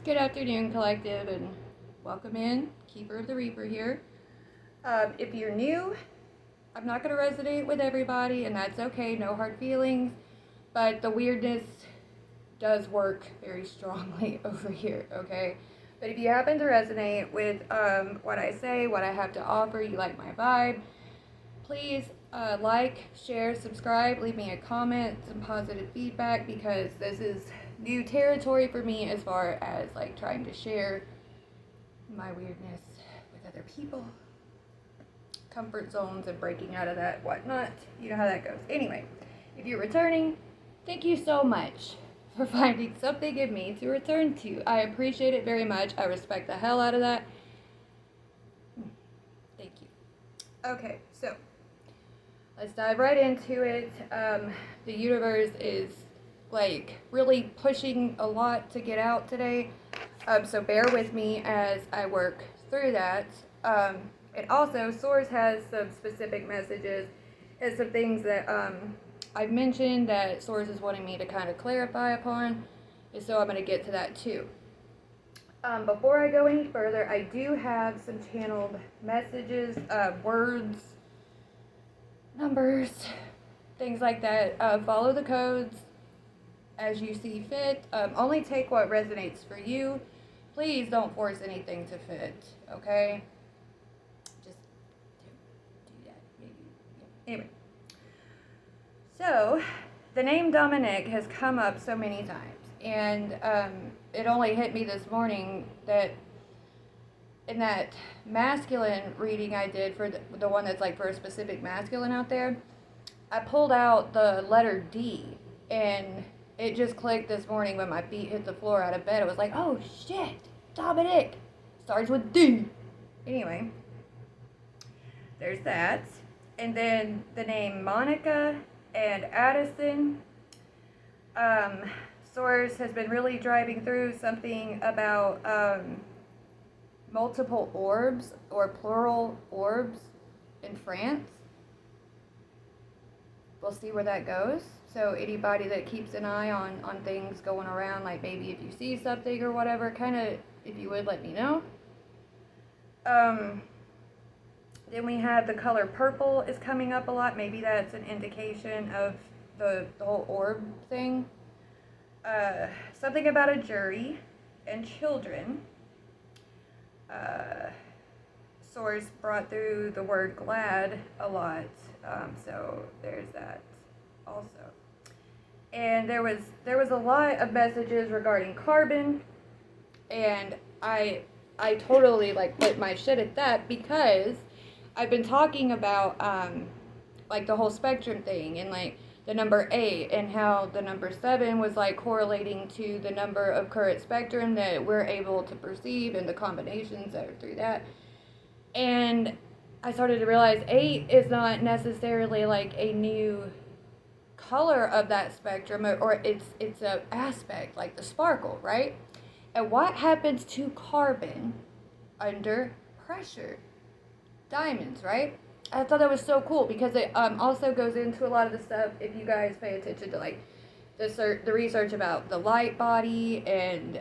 Good afternoon, Collective, and welcome in. Keeper of the Reaper here. If you're new, I'm not going to resonate with everybody, and that's okay, no hard feelings, but the weirdness does work very strongly over here, okay? But if you happen to resonate with what I say, what I have to offer, you like my vibe, please like, share, subscribe, leave me a comment, some positive feedback, because this is new territory for me as far as like trying to share my weirdness with other people. Comfort zones and breaking out of that, whatnot. You know how that goes. Anyway, if you're returning, thank you so much for finding something in me to return to. I appreciate it very much. I respect the hell out of that. Thank you. Okay, so let's dive right into it. The universe is like really pushing a lot to get out today. So bear with me as I work through that. And also, Source has some specific messages and some things that I've mentioned that Source is wanting me to kind of clarify upon. And so I'm going to get to that too. Before I go any further, I do have some channeled messages, words, numbers, things like that. Follow the codes as you see fit. Only take what resonates for you. Please don't force anything to fit, okay? Just do that, maybe. Yeah. Anyway. So, the name Dominic has come up so many times, and it only hit me this morning that in that masculine reading I did for the one that's like for a specific masculine out there, I pulled out the letter D, and it just clicked this morning when my feet hit the floor out of bed. It was like, oh shit, Dominic starts with D. Anyway, there's that. And then the name Monica and Addison. Source has been really driving through something about multiple orbs or plural orbs in France. We'll see where that goes. So anybody that keeps an eye on things going around, like maybe if you see something or whatever, kind of, if you would, let me know. Then we have the color purple is coming up a lot. Maybe that's an indication of the whole orb thing. Something about a jury and children. Source brought through the word glad a lot. So there's that also. And there was a lot of messages regarding carbon, and I totally like put my shit at that because I've been talking about like the whole spectrum thing and like the number 8 and how the number 7 was like correlating to the number of current spectrum that we're able to perceive and the combinations that are through that. And I started to realize 8 is not necessarily like a new color of that spectrum, or it's a aspect, like the sparkle, right? And what happens to carbon under pressure? Diamonds, right? I thought that was so cool because it also goes into a lot of the stuff, if you guys pay attention to like the research about the light body and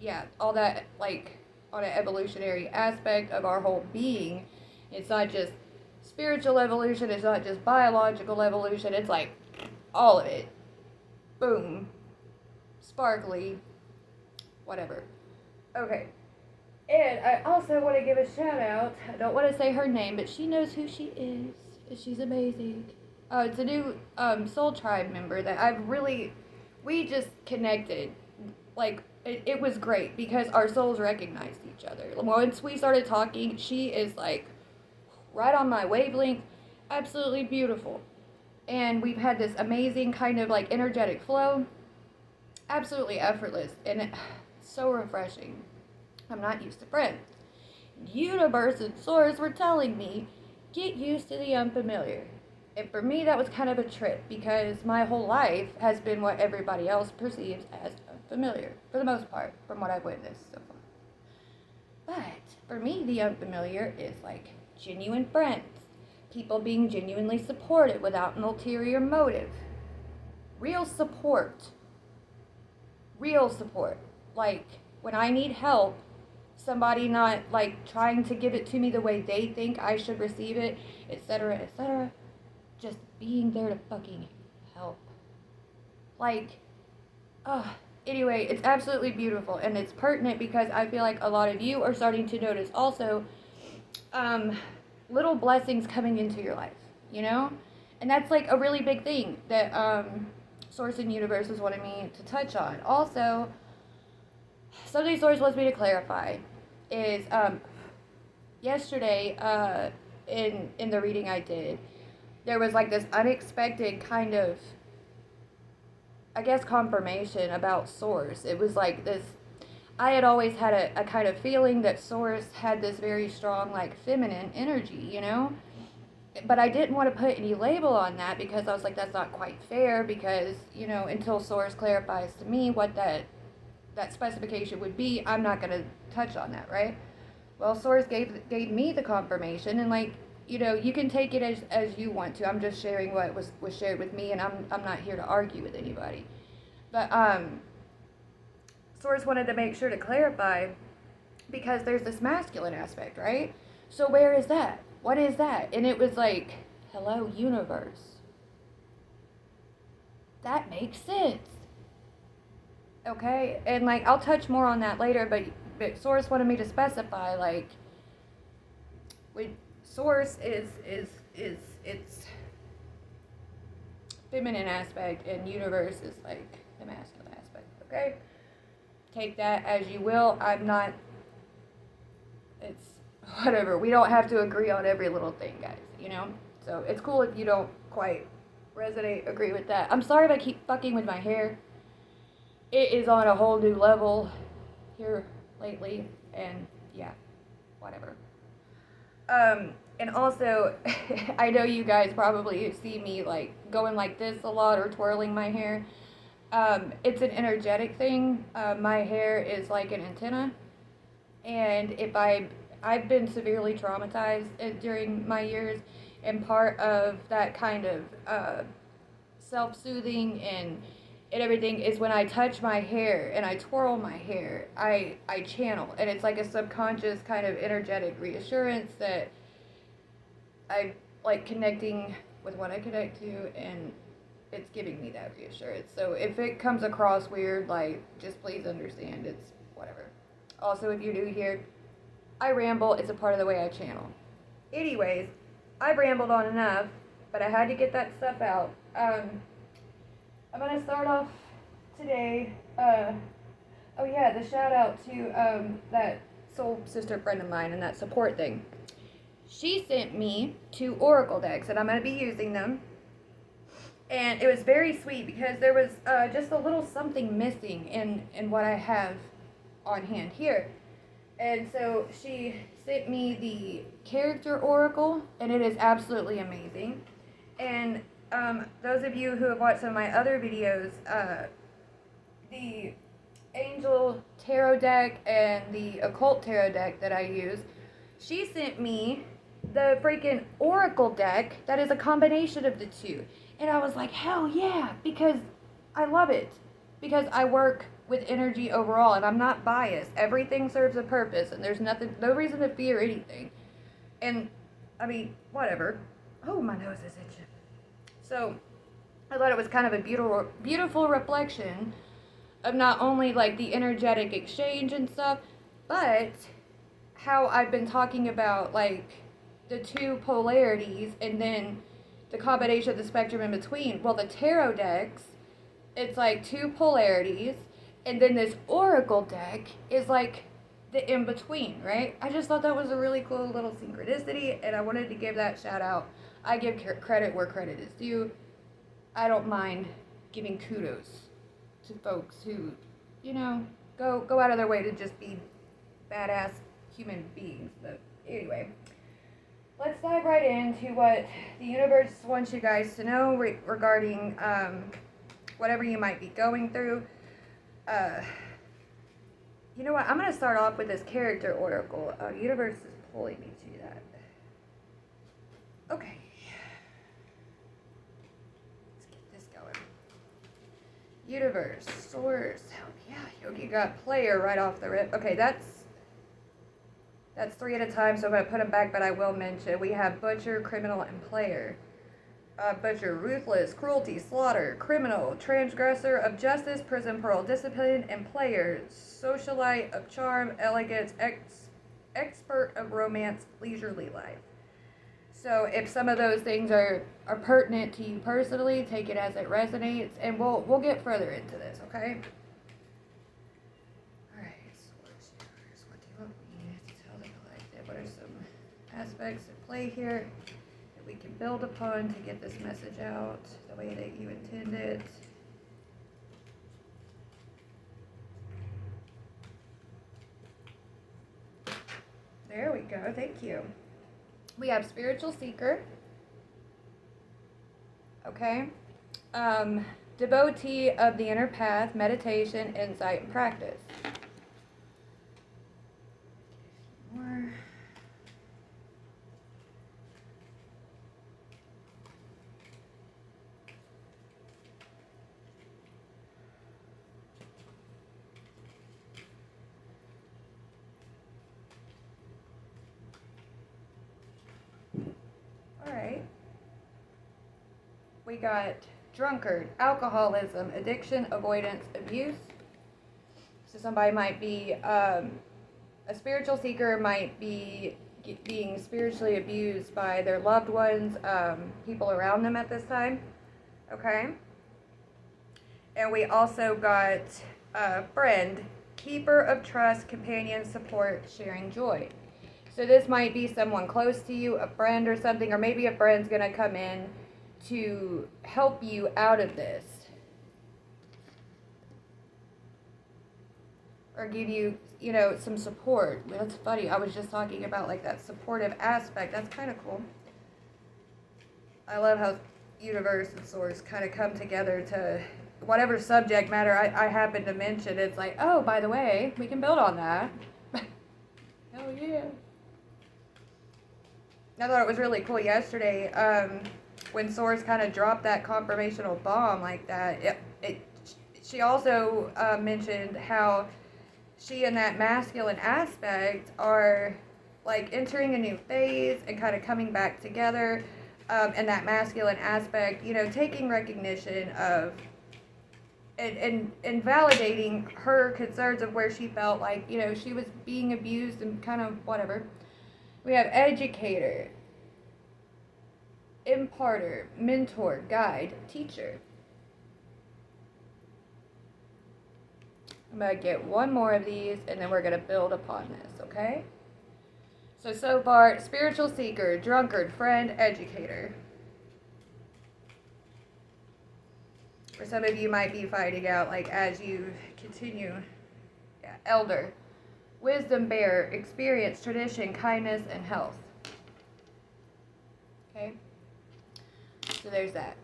yeah, all that, like on an evolutionary aspect of our whole being. It's not just spiritual evolution, it's not just biological evolution, it's like all of it. Boom. Sparkly. Whatever. Okay. And I also want to give a shout out. I don't want to say her name, but she knows who she is. She's amazing. It's a new Soul Tribe member that we just connected. Like, it was great because our souls recognized each other. Once we started talking, she is like right on my wavelength. Absolutely beautiful. And we've had this amazing kind of like energetic flow. Absolutely effortless. And so refreshing. I'm not used to friends. Universe and Source were telling me, get used to the unfamiliar. And for me, that was kind of a trip because my whole life has been what everybody else perceives as unfamiliar, for the most part, from what I've witnessed so far. But for me, the unfamiliar is like genuine friends, people being genuinely supportive without an ulterior motive, real support. real support. Like, when I need help, somebody not, like, trying to give it to me the way they think I should receive it, etc., etc. Just being there to fucking help. Like, ugh. Anyway, it's absolutely beautiful, and it's pertinent because I feel like a lot of you are starting to notice also um, little blessings coming into your life, you know? And that's like a really big thing that Source and Universe is wanting me to touch on. Also, something Source wants me to clarify is yesterday in the reading I did, there was like this unexpected kind of, I guess, confirmation about Source. It was like this, I had always had a kind of feeling that Source had this very strong, like, feminine energy, you know? But I didn't want to put any label on that because I was like, that's not quite fair because, you know, until Source clarifies to me what that specification would be, I'm not going to touch on that, right? Well, Source gave me the confirmation, and, like, you know, you can take it as you want to. I'm just sharing what was shared with me, and I'm not here to argue with anybody. But Source wanted to make sure to clarify because there's this masculine aspect, right? So where is that? What is that? And it was like, hello, universe. That makes sense. Okay? And, like, I'll touch more on that later, but Source wanted me to specify, like, with Source is its feminine aspect, and universe is like the masculine aspect. Okay? Take that as you will. I'm not, it's whatever. We don't have to agree on every little thing, guys, you know? So it's cool if you don't quite agree with that. I'm sorry if I keep fucking with my hair. It is on a whole new level here lately, and yeah, whatever. And also, I know you guys probably see me, like, going like this a lot or twirling my hair. It's an energetic thing. My hair is like an antenna, and I've been severely traumatized during my years, and part of that kind of self-soothing and everything is when I touch my hair and I twirl my hair, I channel, and it's like a subconscious kind of energetic reassurance that I like connecting with what I connect to, and it's giving me that reassurance. So if it comes across weird, like, just please understand, it's whatever. Also, if you're new here, I ramble. It's a part of the way I channel. Anyways, I've rambled on enough, but I had to get that stuff out. I'm going to start off today. Oh yeah, the shout out to that soul sister friend of mine and that support thing. She sent me 2 oracle decks, and I'm going to be using them. And it was very sweet because there was just a little something missing in what I have on hand here. And so she sent me the character oracle, and it is absolutely amazing. And those of you who have watched some of my other videos, the angel tarot deck and the occult tarot deck that I use, she sent me the freaking oracle deck that is a combination of the two. And I was like, hell yeah, because I love it. Because I work with energy overall, and I'm not biased. Everything serves a purpose, and there's no reason to fear anything. And, I mean, whatever. Oh, my nose is itching. So, I thought it was kind of a beautiful reflection of not only, like, the energetic exchange and stuff, but how I've been talking about, like, the 2 polarities and then the combination of the spectrum in between. Well, the tarot decks, it's like 2 polarities, and then this oracle deck is like the in-between, right? I just thought that was a really cool little synchronicity, and I wanted to give that shout out. I give credit where credit is due. I don't mind giving kudos to folks who, you know, go out of their way to just be badass human beings. But anyway, let's dive right into what the universe wants you guys to know regarding whatever you might be going through. You know what? I'm going to start off with this character oracle. Universe is pulling me to that. Okay. Let's get this going. Universe, source, yeah, Yogi got player right off the rip. Okay, that's 3 at a time, so I'm going to put them back, but I will mention we have butcher, criminal, and player. Butcher, ruthless, cruelty, slaughter, criminal, transgressor of justice, prison pearl, discipline, and player, socialite of charm, elegance, expert of romance, leisurely life. So if some of those things are pertinent to you personally, take it as it resonates, and we'll get further into this, okay? Alright, source universe, what do you want me to tell the collective? What are some aspects at play here that we can build upon to get this message out the way that you intended? There we go, thank you. We have spiritual seeker, okay? Devotee of the inner path, meditation, insight, and practice. More. All right. We got drunkard, alcoholism, addiction, avoidance, abuse. So somebody might be, a spiritual seeker might be being spiritually abused by their loved ones, people around them at this time. Okay. And we also got friend, keeper of trust, companion, support, sharing joy. So this might be someone close to you, a friend or something, or maybe a friend's going to come in to help you out of this. Or give you, some support. That's funny. I was just talking about like that supportive aspect. That's kind of cool. I love how universe and source kind of come together to whatever subject matter I happen to mention. It's like, oh, by the way, we can build on that. Hell yeah. I thought it was really cool yesterday when Source kind of dropped that confirmational bomb like that. She also mentioned how she and that masculine aspect are like entering a new phase and kind of coming back together. And that masculine aspect, taking recognition of and validating her concerns of where she felt like, she was being abused and kind of whatever. We have educator, imparter, mentor, guide, teacher. I'm going to get one more of these and then we're going to build upon this, okay? So far, spiritual seeker, drunkard, friend, educator. For some of you might be finding out, like, as you continue. Yeah, elder, wisdom bearer, experience, tradition, kindness, and health. Okay? So there's that.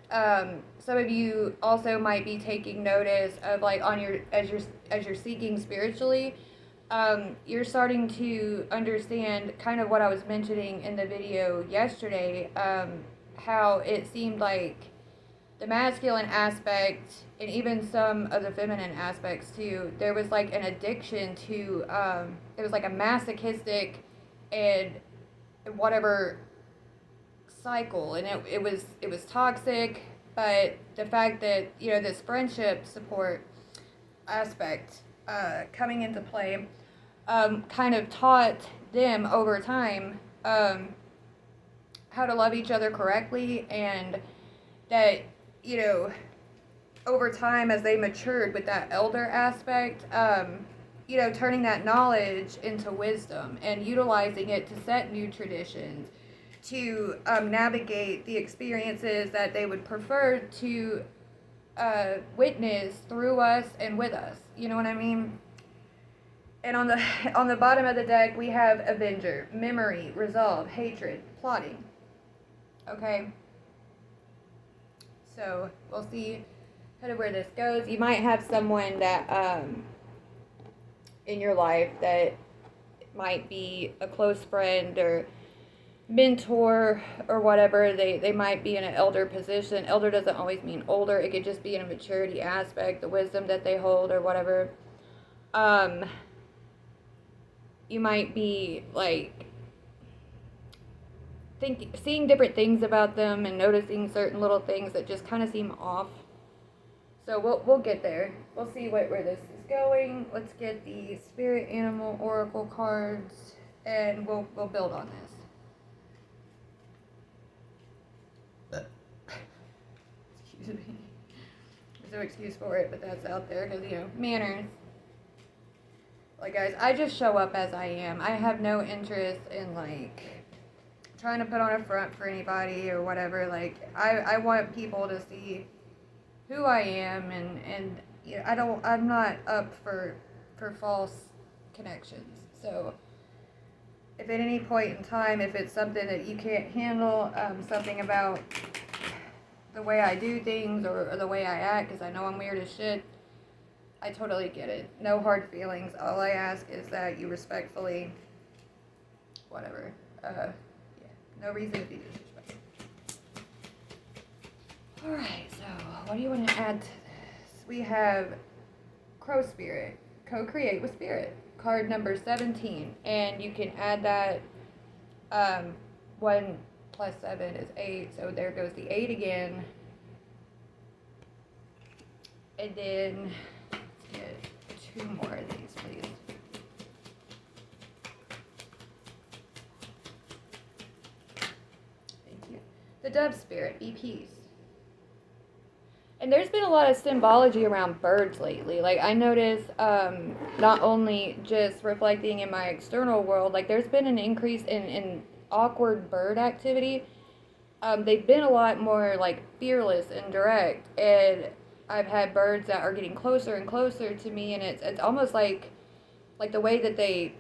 Some of you also might be taking notice of, like, as you're seeking spiritually, you're starting to understand kind of what I was mentioning in the video yesterday, how it seemed like the masculine aspect and even some of the feminine aspects too, there was like an addiction to, it was like a masochistic and whatever cycle, and it was toxic, but the fact that, this friendship support aspect coming into play kind of taught them over time how to love each other correctly, and that, over time as they matured with that elder aspect, turning that knowledge into wisdom and utilizing it to set new traditions, to navigate the experiences that they would prefer to witness through us and with us. You know what I mean? And on the bottom of the deck, we have Avenger, memory, resolve, hatred, plotting. Okay? So we'll see kind of where this goes. You might have someone that in your life that might be a close friend, or mentor or whatever. They might be in an elder position. Elder doesn't always mean older. It could just be in a maturity aspect, the wisdom that they hold or whatever. You might be like seeing different things about them and noticing certain little things that just kind of seem off. So we'll get there. We'll see where this is going. Let's get the spirit animal oracle cards, and we'll build on this. Excuse me. There's no excuse for it, but that's out there because, you know, manners. Like, guys, I just show up as I am. I have no interest in, like, trying to put on a front for anybody or whatever. Like, I want people to see who I am, and you know, I'm not up for false connections. So if at any point in time, if it's something that you can't handle, something about the way I do things or the way I act, because I know I'm weird as shit, I totally get it. No hard feelings. All I ask is that you respectfully, whatever, yeah, no reason to be disrespectful. Alright, so what do you want to add to this? We have Crow Spirit, co-create with Spirit, card number 17, and you can add that, 1 plus 7 is 8, so there goes the 8 again. And then, let's get 2 more of these, please. Thank you. The Dove Spirit, be peace. And there's been a lot of symbology around birds lately. Like, I notice, not only just reflecting in my external world, like, there's been an increase in awkward bird activity. They've been a lot more, like, fearless and direct. And I've had birds that are getting closer and closer to me, and it's almost like the way that they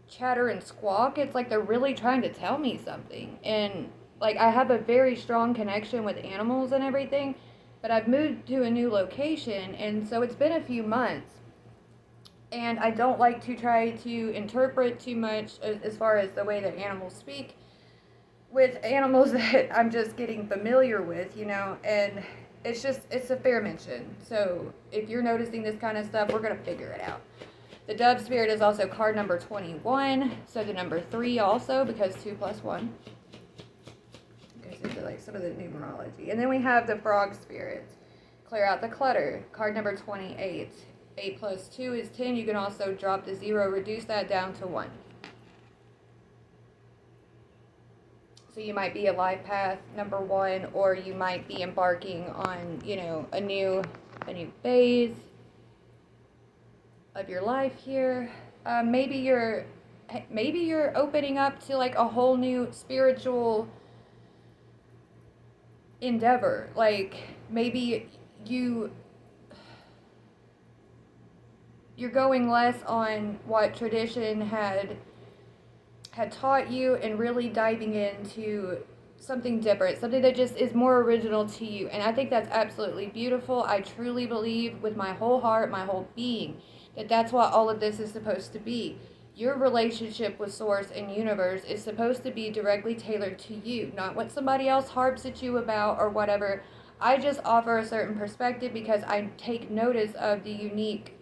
chatter and squawk, it's like they're really trying to tell me something. And, like, I have a very strong connection with animals and everything, but I've moved to a new location, and so it's been a few months, and I don't like to try to interpret too much as far as the way that animals speak with animals that I'm just getting familiar with, you know, and it's a fair mention. So if you're noticing this kind of stuff, we're going to figure it out. The Dove Spirit is also card number 21, so the number 3 also, because 2 plus 1. Into like some of the numerology. And then we have the Frog Spirit, clear out the clutter, card number 28. 8 plus 2 is 10. You can also drop the 0, reduce that down to 1. So you might be a life path number 1, or you might be embarking on, you know, a new phase of your life here. Maybe you're opening up to like a whole new spiritual endeavor. Like, maybe you're going less on what tradition had taught you and really diving into something different, something that just is more original to you. And I think that's absolutely beautiful. I truly believe with my whole heart, my whole being, that that's what all of this is supposed to be. Your relationship with Source and Universe is supposed to be directly tailored to you, not what somebody else harps at you about or whatever. I just offer a certain perspective because I take notice of the unique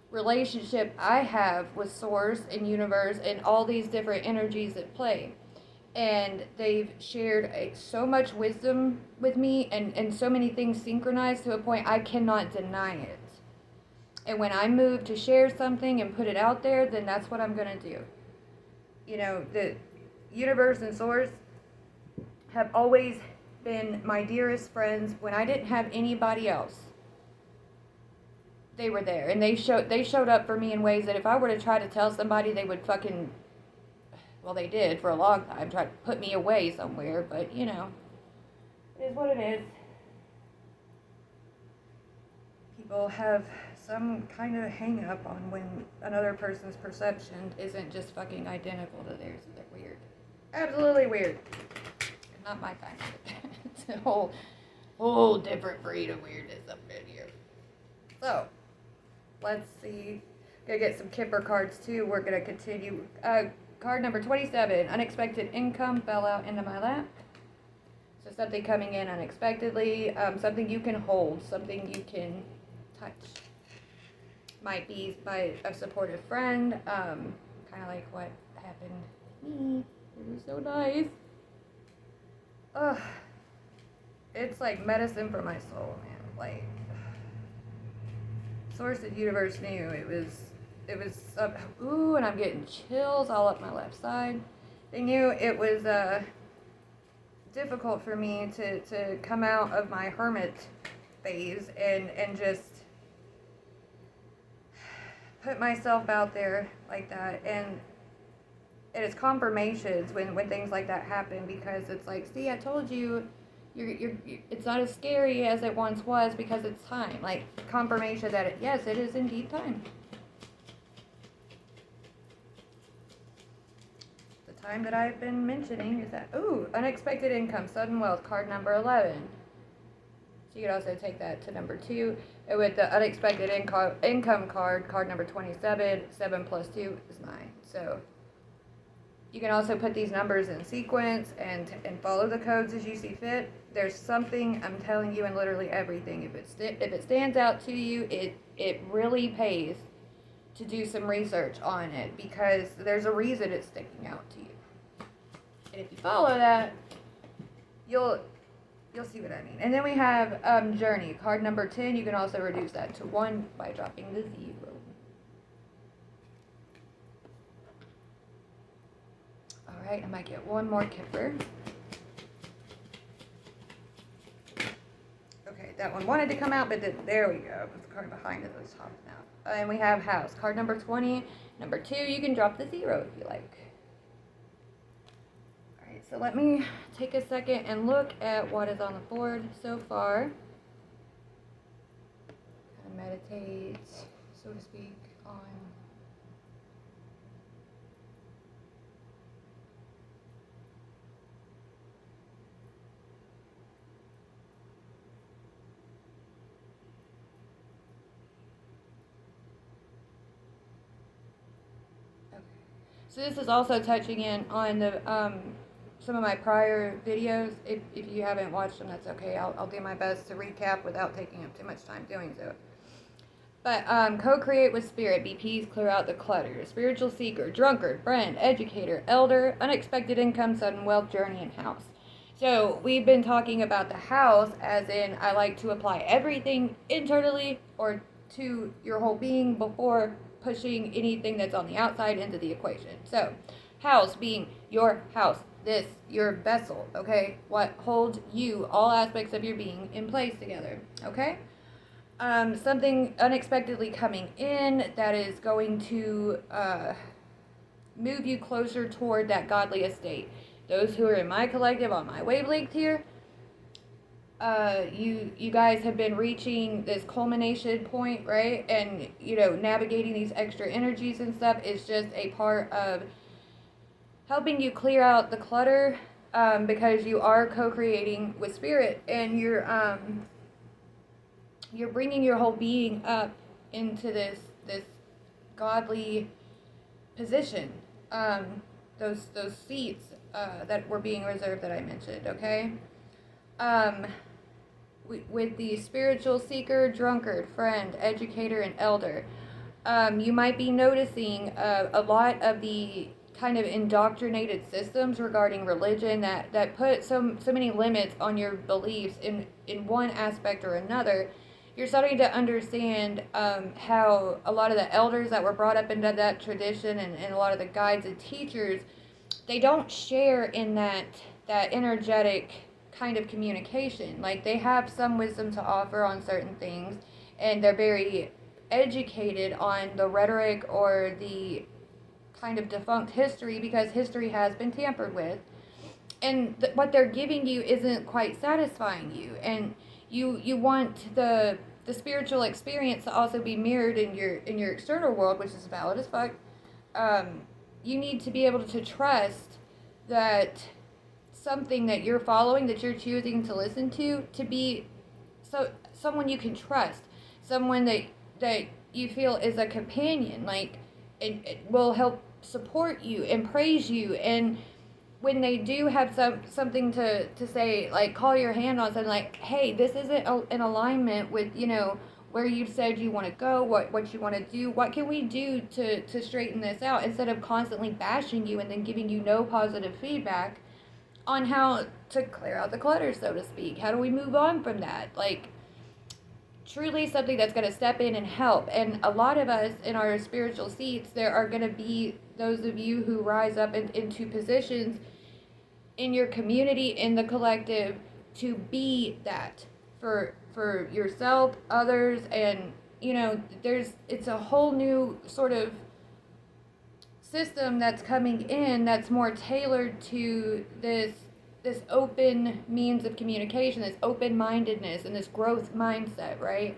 relationship I have with Source and Universe and all these different energies at play. And they've shared so much wisdom with me and so many things synchronized to a point I cannot deny it. And when I move to share something and put it out there, then that's what I'm going to do. You know, the Universe and Source have always been my dearest friends. When I didn't have anybody else, they were there. And they showed up for me in ways that if I were to try to tell somebody, they would fucking, well, they did for a long time, try to put me away somewhere. But, you know, it is what it is. People have some kind of hang up on when another person's perception isn't just fucking identical to theirs. They're weird. Absolutely weird. Not my kind of it. It's a whole different breed of weirdness up in here. So, let's see. Gonna get some Kipper cards too. We're gonna continue. card number 27, unexpected income fell out into my lap. So something coming in unexpectedly, something you can hold, something you can touch. Might be by a supportive friend, kind of like what happened to me. It was so nice. Ugh. It's like medicine for my soul, man. Like, source and universe knew it was ooh, and I'm getting chills all up my left side. They knew it was difficult for me to come out of my hermit phase and just put myself out there like that. And it's confirmations when things like that happen, because it's like, see, I told you, you're it's not as scary as it once was, because it's time. Like, confirmation that yes, it is indeed time. The time that I've been mentioning is that, ooh, unexpected income, sudden wealth, card number 11. So you could also take that to number 2. And with the unexpected income card number 27, 7 plus 2 is 9. So you can also put these numbers in sequence and follow the codes as you see fit. There's something, I'm telling you, in literally everything. If it stands out to you, it really pays to do some research on it, because there's a reason it's sticking out to you. And if you follow that, you'll see what I mean. And then we have Journey, card number 10. You can also reduce that to 1 by dropping the 0. Alright, I might get one more kipper. Okay, that one wanted to come out, but there we go. Put the card behind it, let's hop it out. And we have House, card number 20. Number 2, you can drop the 0 if you like. Alright, so let me take a second and look at what is on the board so far. Kind of meditate, so to speak, on so this is also touching in on the some of my prior videos. If you haven't watched them, that's okay. I'll do my best to recap without taking up too much time doing so. But co-create with spirit. BPs, clear out the clutter. Spiritual seeker, drunkard, friend, educator, elder, unexpected income, sudden wealth, journey, and house. So we've been talking about the house as in, I like to apply everything internally or to your whole being before pushing anything that's on the outside into the equation. So house being your house, this, your vessel, okay? What holds you, all aspects of your being in place together, okay? Something unexpectedly coming in that is going to move you closer toward that godly estate. Those who are in my collective on my wavelength here, you guys have been reaching this culmination point, right? And navigating these extra energies and stuff is just a part of helping you clear out the clutter, because you are co-creating with spirit, and you're bringing your whole being up into this godly position. Those seats that were being reserved that I mentioned, okay? With the spiritual seeker, drunkard, friend, educator, and elder, you might be noticing a lot of the kind of indoctrinated systems regarding religion that put so many limits on your beliefs in one aspect or another. You're starting to understand how a lot of the elders that were brought up into that tradition and a lot of the guides and teachers, they don't share in that energetic kind of communication. Like, they have some wisdom to offer on certain things, and they're very educated on the rhetoric or the kind of defunct history, because history has been tampered with, and what they're giving you isn't quite satisfying you, and you want the spiritual experience to also be mirrored in your external world, which is valid as fuck. You need to be able to trust that something that you're following, that you're choosing to listen to be someone you can trust, someone that you feel is a companion, like it will help support you and praise you, and when they do have something to say, like call your hand on something, like, hey, this isn't in alignment with, where you said you want to go, what you want to do, what can we do to straighten this out, instead of constantly bashing you and then giving you no positive feedback on how to clear out the clutter, so to speak. How do we move on from that? Like, truly something that's going to step in and help. And a lot of us in our spiritual seats, there are going to be those of you who rise up into positions in your community, in the collective, to be that for yourself, others, and it's a whole new sort of system that's coming in that's more tailored to this open means of communication, this open-mindedness, and this growth mindset, right?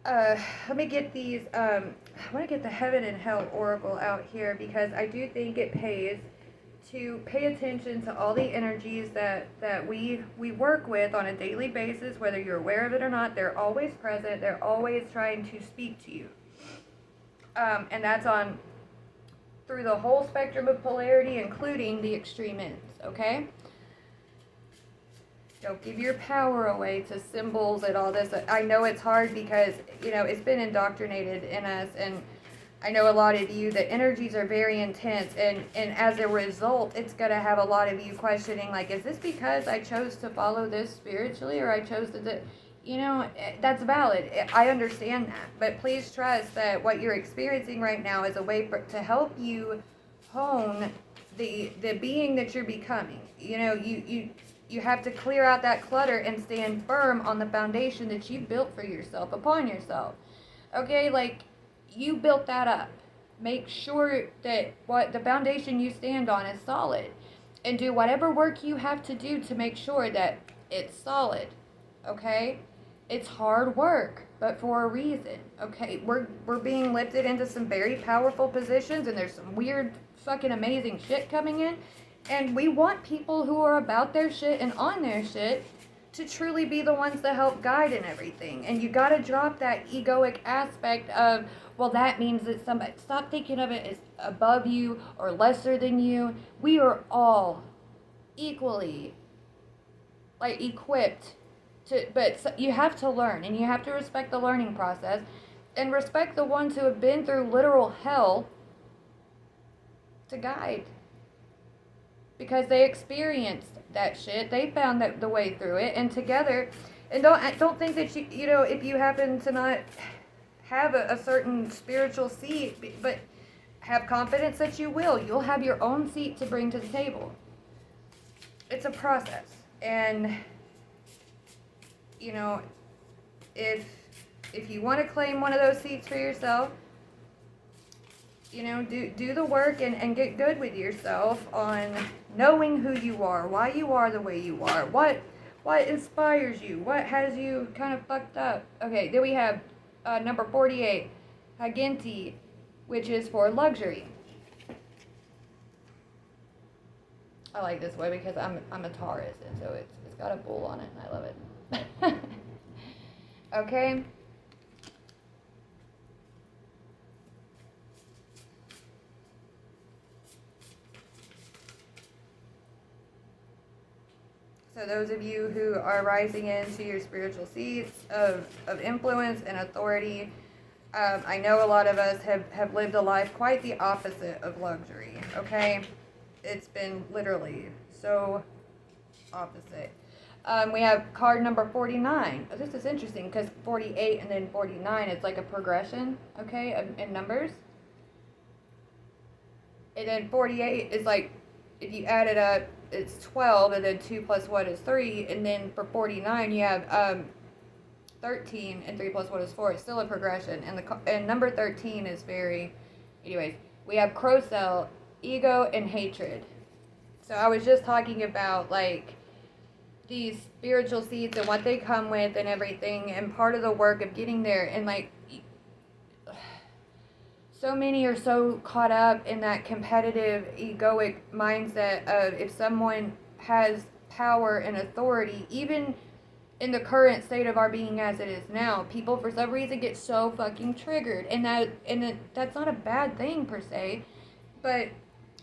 Let me get these. I want to get the Heaven and Hell Oracle out here, because I do think it pays to pay attention to all the energies that we work with on a daily basis, whether you're aware of it or not. They're always present. They're always trying to speak to you. And that's on through the whole spectrum of polarity, including the extreme ends, okay? Don't give your power away to symbols and all this. I know it's hard because, it's been indoctrinated in us, and I know a lot of you, the energies are very intense, and as a result, it's going to have a lot of you questioning, like, is this because I chose to follow this spiritually, or I chose to that's valid. I understand that. But please trust that what you're experiencing right now is a way to help you hone the being that you're becoming. You have to clear out that clutter and stand firm on the foundation that you built for yourself, upon yourself. Okay, like, you built that up. Make sure that what the foundation you stand on is solid, and do whatever work you have to do to make sure that it's solid. Okay? It's hard work, but for a reason. Okay? We're being lifted into some very powerful positions, and there's some weird fucking amazing shit coming in, and we want people who are about their shit and on their shit to truly be the ones that help guide in everything. And you gotta drop that egoic aspect of, well, that means that somebody, stop thinking of it as above you or lesser than you. We are all equally, like, equipped to, but you have to learn, and you have to respect the learning process, and respect the ones who have been through literal hell to guide. Because they experienced that shit, they found the way through it, and together, and don't think that if you happen to not have a certain spiritual seat, but have confidence that you'll have your own seat to bring to the table. It's a process, and if you want to claim one of those seats for yourself, do the work and get good with yourself on knowing who you are, why you are the way you are, what inspires you, what has you kind of fucked up. Okay, then we have number 48, Hagenti, which is for luxury. I like this way because I'm a Taurus, and so it's got a bull on it, and I love it. Okay. So those of you who are rising into your spiritual seats of influence and authority, I know a lot of us have lived a life quite the opposite of luxury, okay? It's been literally so opposite. We have card number 49. Oh, this is interesting because 48 and then 49 is like a progression, okay, in numbers. And then 48 is like, if you add it up, it's 12, and then 2 plus 1 is 3, and then for 49 you have 13, and 3 plus 1 is 4. It's still a progression, and number 13 is very, anyways, we have crow cell, ego, and hatred. So I was just talking about, like, these spiritual seeds and what they come with and everything, and part of the work of getting there, and like, so many are so caught up in that competitive, egoic mindset of if someone has power and authority, even in the current state of our being as it is now, people for some reason get so fucking triggered, and that's not a bad thing per se. But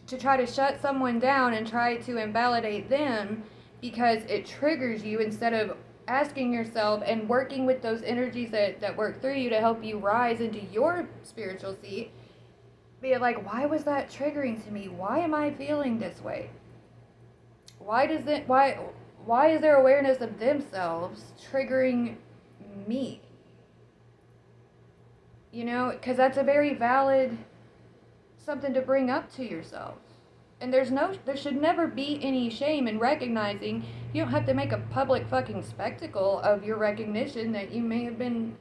to try to shut someone down and try to invalidate them because it triggers you, instead of asking yourself and working with those energies that work through you to help you rise into your spiritual seat, be like, why was that triggering to me? Why am I feeling this way? Why is their awareness of themselves triggering me? You know, because that's a very valid something to bring up to yourself. And there should never be any shame in recognizing. You don't have to make a public fucking spectacle of your recognition that you may have been,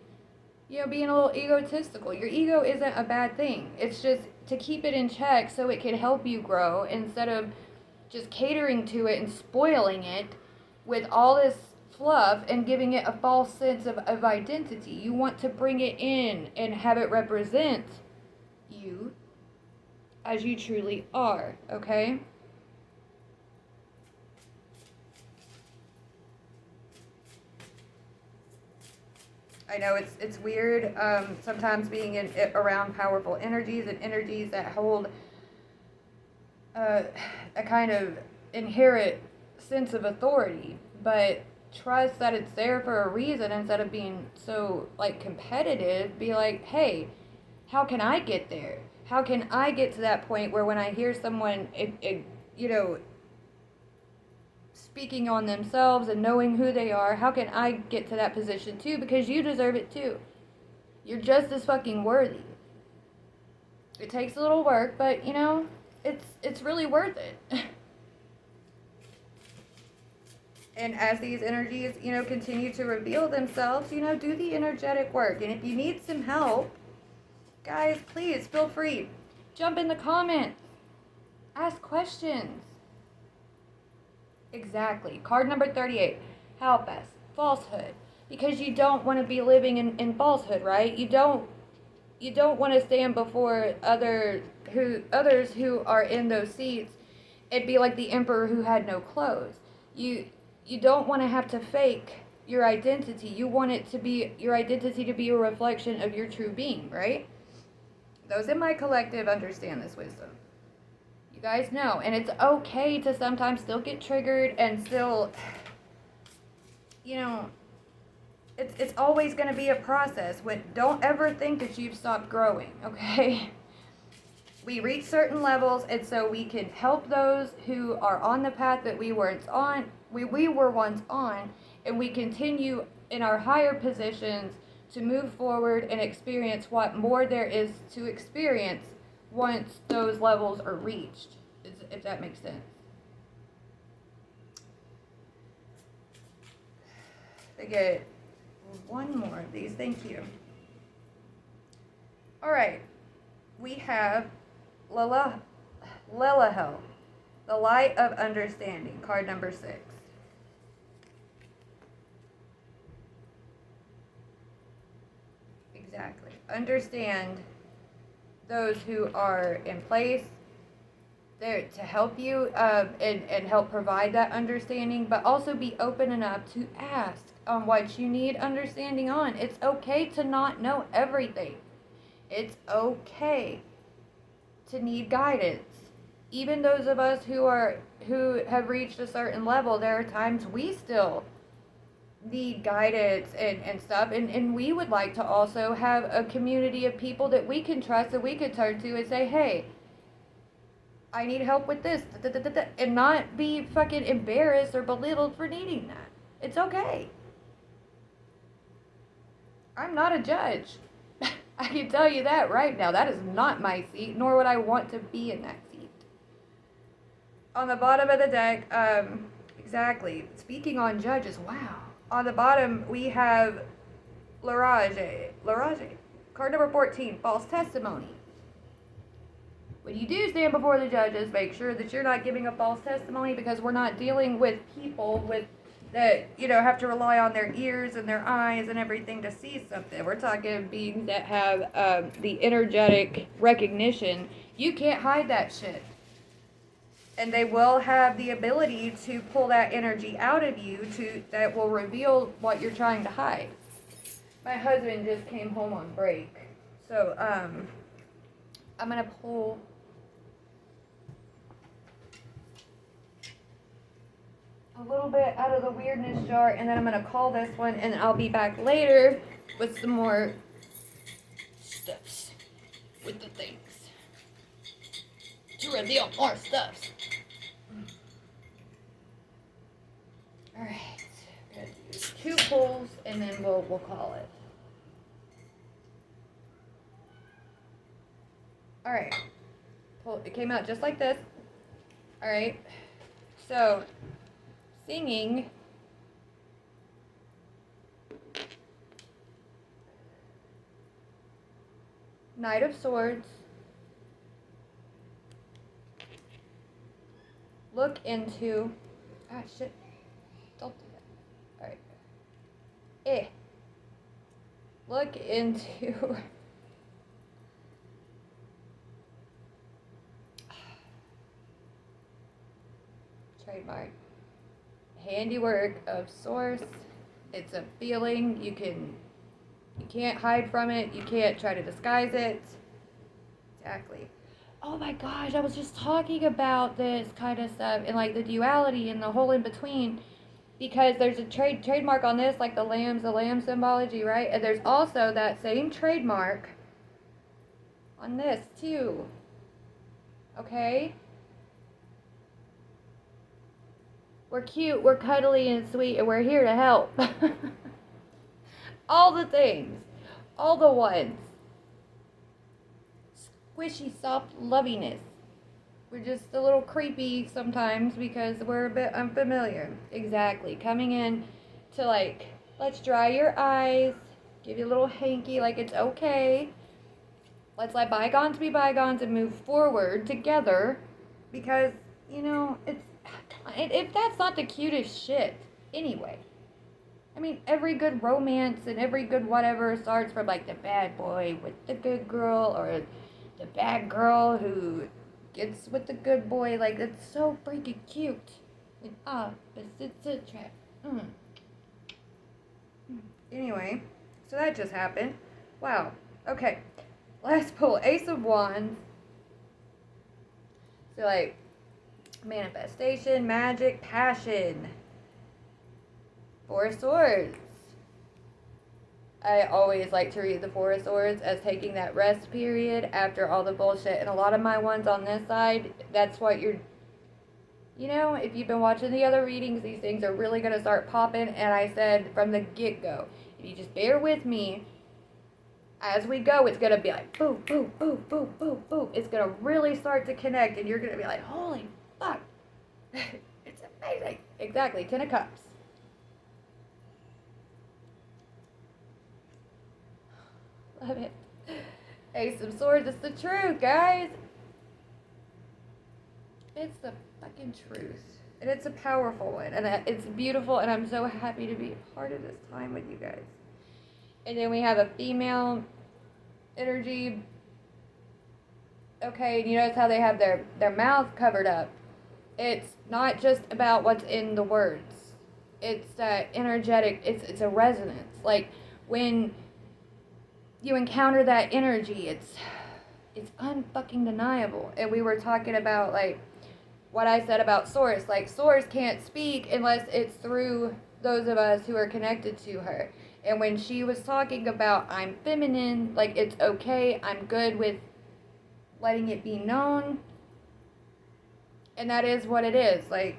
being a little egotistical. Your ego isn't a bad thing. It's just to keep it in check so it can help you grow, instead of just catering to it and spoiling it with all this fluff and giving it a false sense of identity. You want to bring it in and have it represent you as you truly are, okay? I know it's weird sometimes being around powerful energies and energies that hold a kind of inherent sense of authority, but trust that it's there for a reason. Instead of being so like competitive, be like, hey, how can I get there? How can I get to that point where when I hear someone, speaking on themselves and knowing who they are, how can I get to that position too? Because you deserve it too. You're just as fucking worthy. It takes a little work, but it's really worth it. And as these energies, continue to reveal themselves, do the energetic work. And if you need some help, guys, please feel free. Jump in the comments. Ask questions. Exactly. Card number 38. Halfas. Falsehood. Because you don't want to be living in falsehood, right? You don't want to stand before others who are in those seats and be like the emperor who had no clothes. You don't want to have to fake your identity. You want your identity to be a reflection of your true being, right? Those in my collective understand this wisdom. You guys know. And it's okay to sometimes still get triggered and still, it's always going to be a process. Don't ever think that you've stopped growing, okay? We reach certain levels, and so we can help those who are on the path that we were once on, and we continue in our higher positions to move forward and experience what more there is to experience once those levels are reached, if that makes sense. I get one more of these, thank you. All right, we have Lelahel, the light of understanding, card number 6. Exactly. Understand those who are in place there to help you and help provide that understanding, but also be open enough to ask on what you need understanding on. It's okay to not know everything. It's okay to need guidance. Even those of us who have reached a certain level, there are times we still need guidance and stuff, and we would like to also have a community of people that we can trust, that we could turn to and say, hey, I need help with this, and not be fucking embarrassed or belittled for needing that. It's okay. I'm not a judge. I can tell you that right now. That is not my seat, nor would I want to be in that seat. On the bottom of the deck, exactly, speaking on judges, wow. On the bottom, we have Larage. Card number 14, false testimony. When you do stand before the judges, make sure that you're not giving a false testimony, because we're not dealing with people that have to rely on their ears and their eyes and everything to see something. We're talking beings that have the energetic recognition. You can't hide that shit. And they will have the ability to pull that energy out of you that will reveal what you're trying to hide. My husband just came home on break. So, I'm going to pull a little bit out of the weirdness jar, and then I'm going to call this one, and I'll be back later with some more stuffs with the things to reveal more stuffs. Alright, I'm going to do 2 pulls, and then we'll call it. Alright, it came out just like this. Alright, so singing Knight of Swords, look into, shit, don't do that. Alright, look into trademark handiwork of Source. It's a feeling. You can't hide from it. You can't try to disguise it. Exactly. Oh my gosh, I was just talking about this kind of stuff and like the duality and the whole in between, because there's a trademark on this, like the lamb symbology, right? And there's also that same trademark on this too. Okay? We're cute, we're cuddly and sweet, and we're here to help. All the things. All the ones. Squishy, soft loviness. We're just a little creepy sometimes because we're a bit unfamiliar. Exactly. Coming in to like, let's dry your eyes. Give you a little hanky, like it's okay. Let's let bygones be bygones and move forward together. Because, you know, if that's not the cutest shit, anyway. I mean, every good romance and every good whatever starts from like the bad boy with the good girl, or the bad girl who gets with the good boy. Like, it's so freaking cute. And opposites attract. Anyway, so that just happened. Wow. Okay. Last pull, Ace of Wands. So like, manifestation, magic, passion. 4 of Swords. I always like to read the 4 of Swords as taking that rest period after all the bullshit. And a lot of my ones on this side, that's what you're, you know, if you've been watching the other readings, these things are really going to start popping. And I said from the get-go, if you just bear with me, as we go, it's going to be like, boom, boom, boom, boom, boom, boom. It's going to really start to connect, and you're going to be like, holy fuck. It's amazing. Exactly, 10 of Cups. Love it. Ace of Swords, it's the truth, guys. It's the fucking truth. And it's a powerful one. And it's beautiful, and I'm so happy to be a part of this time with you guys. And then we have a female energy. Okay, you notice how they have their mouth covered up. It's not just about what's in the words. It's that energetic, it's a resonance. Like, when you encounter that energy, it's unfucking deniable. And we were talking about, like, what I said about Source. Like, Source can't speak unless it's through those of us who are connected to her. And when she was talking about, I'm feminine, like, it's okay, I'm good with letting it be known. And that is what it is. Like,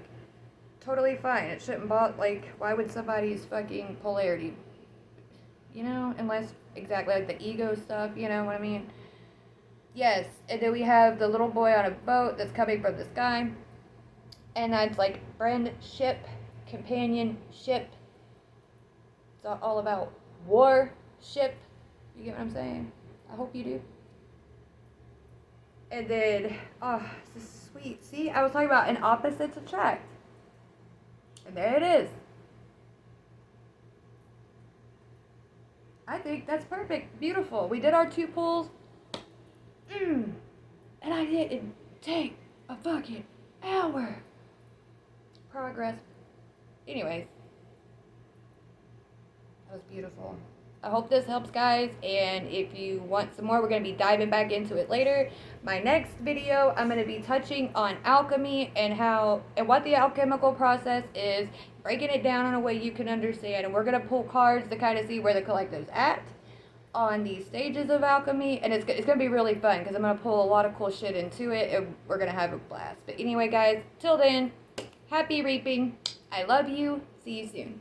totally fine. It shouldn't bother, like, why would somebody's fucking polarity, you know, unless, exactly, like the ego stuff, you know what I mean? Yes, and then we have the little boy on a boat that's coming from the sky, and that's like friendship, companionship. It's all about warship. You get what I'm saying? I hope you do. And then, oh, this is sweet. See, I was talking about an opposites attract. And there it is. I think that's perfect. Beautiful. We did our 2 pulls. And I didn't take a fucking hour. Progress. Anyways. That was beautiful. I hope this helps, guys, and if you want some more, we're going to be diving back into it later. My next video, I'm going to be touching on alchemy and what the alchemical process is, breaking it down in a way you can understand, and we're going to pull cards to kind of see where the collective's at on these stages of alchemy, and it's going to be really fun because I'm going to pull a lot of cool shit into it, and we're going to have a blast. But anyway, guys, till then, happy reaping. I love you. See you soon.